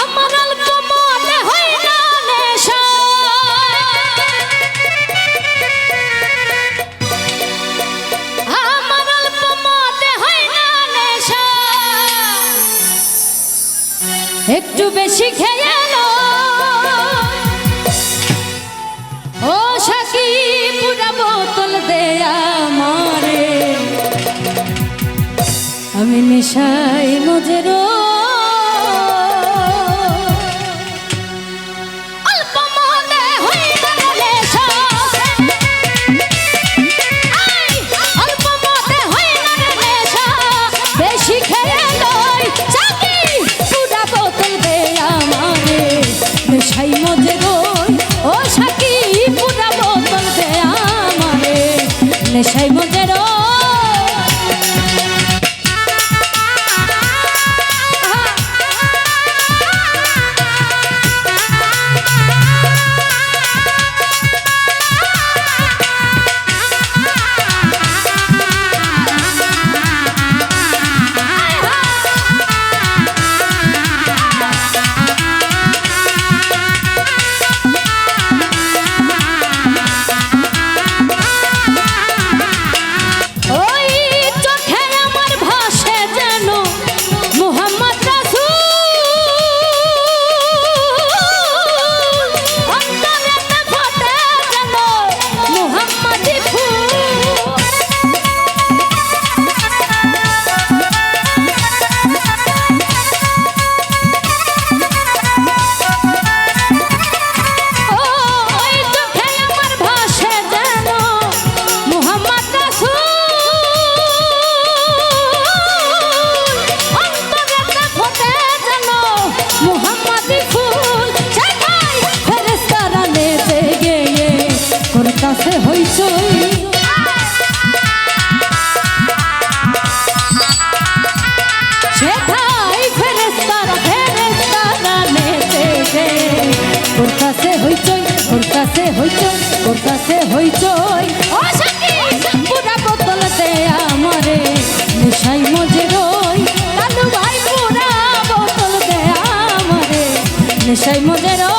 আমার অল্প মনে হয় না নেশা, আমার অল্প মনে হয় না নেশা, একটু বেশি খেয়ে লো ও সাকি পুরা বোতল দে আমারে, আমি নেশায় মজে রো অল্প মনে হয় না নেশা, অল্প মনে হয় না নেশা, বেশি খেয়ে লই সাকি পুরা বোতল দে আমারে, নেশায় মজে রই ও সাকি পুরা বোতল দে আমারে, নেশায় মজে রই। করতাছে হইচই সেটাই ফেরেশতারা ফেরেশতারা নেচে গে, করতাছে হইচই করতাছে হইচই করতাছে হইচই ও সাকি পুরা বোতল দে আমারে, নেশায় মজে রই কালু ভাই পুরা বোতল দে আমারে, নেশায় মজে রই।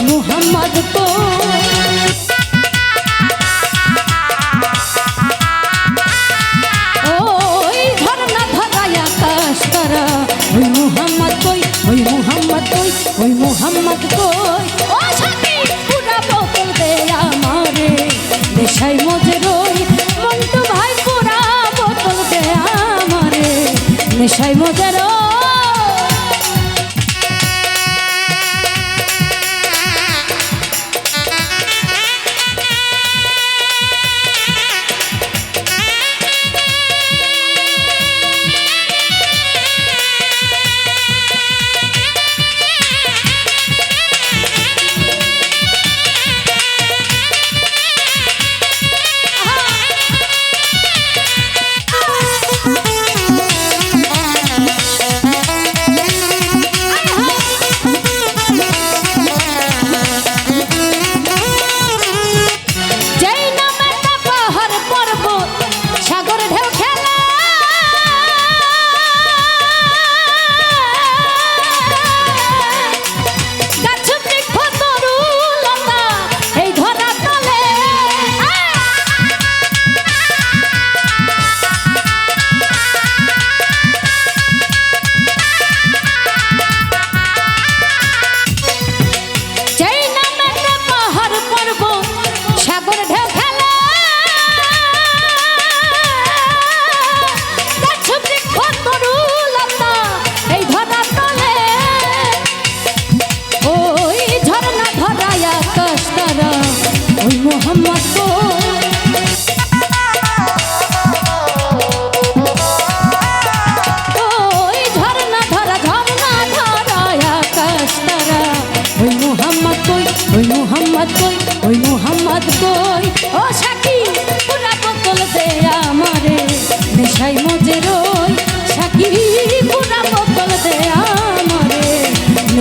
মোহাম্মদ তো ওই ঝরনা ধরায় আকাশ তারা, ওই মোহাম্মদ কই ওই মোহাম্মদ কই ওই মোহাম্মদ কই ও সাকি পুরা বোতল দে আমারে, নেশায় মজে রই মন্টু ভাই পুরা বোতল দে আমারে, নেশায় মজে রই।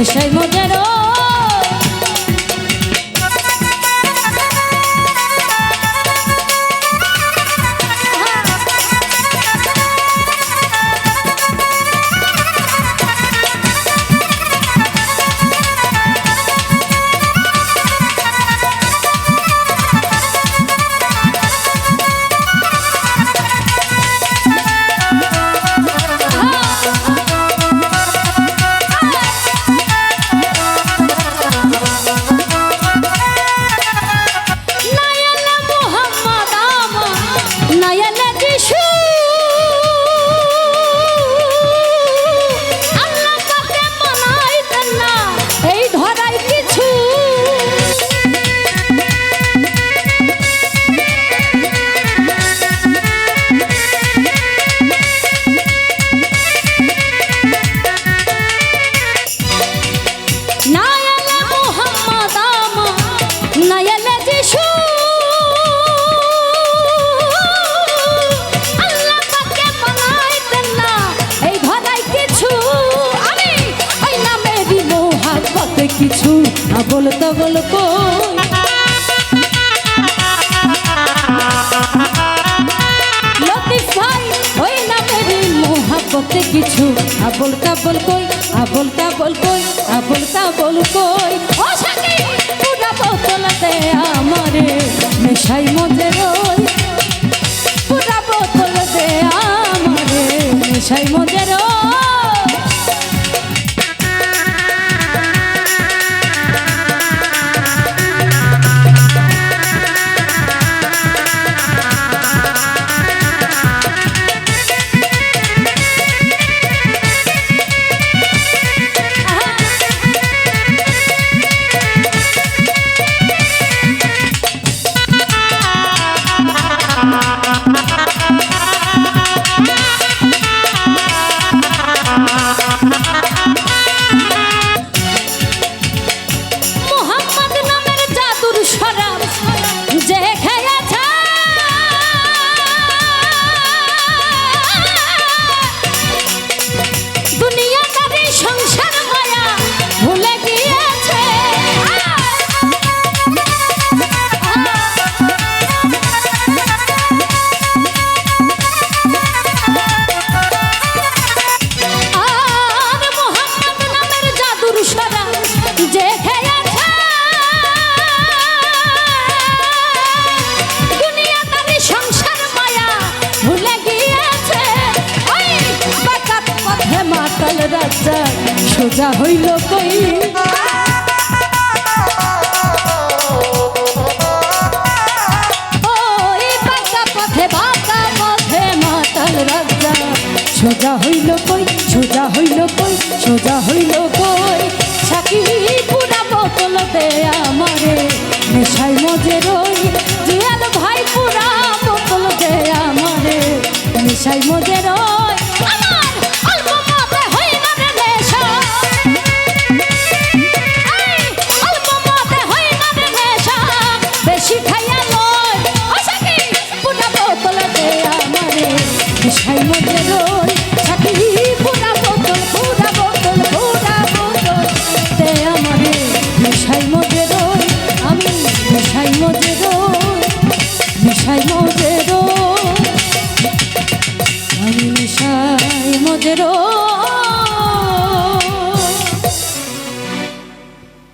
নেশায় মজের কিছু বলতে বলবো লতিফ ভাই ওই নামের মোহাব্বতে কিছু বলতা বলকই বলতা বলকই বলতা বলকই ও সাকি পুরা বোতলতে আমারে নেশাই মজে রই পুরা বোতলতে আমারে নেশাই মজে রই সোজা হইল কই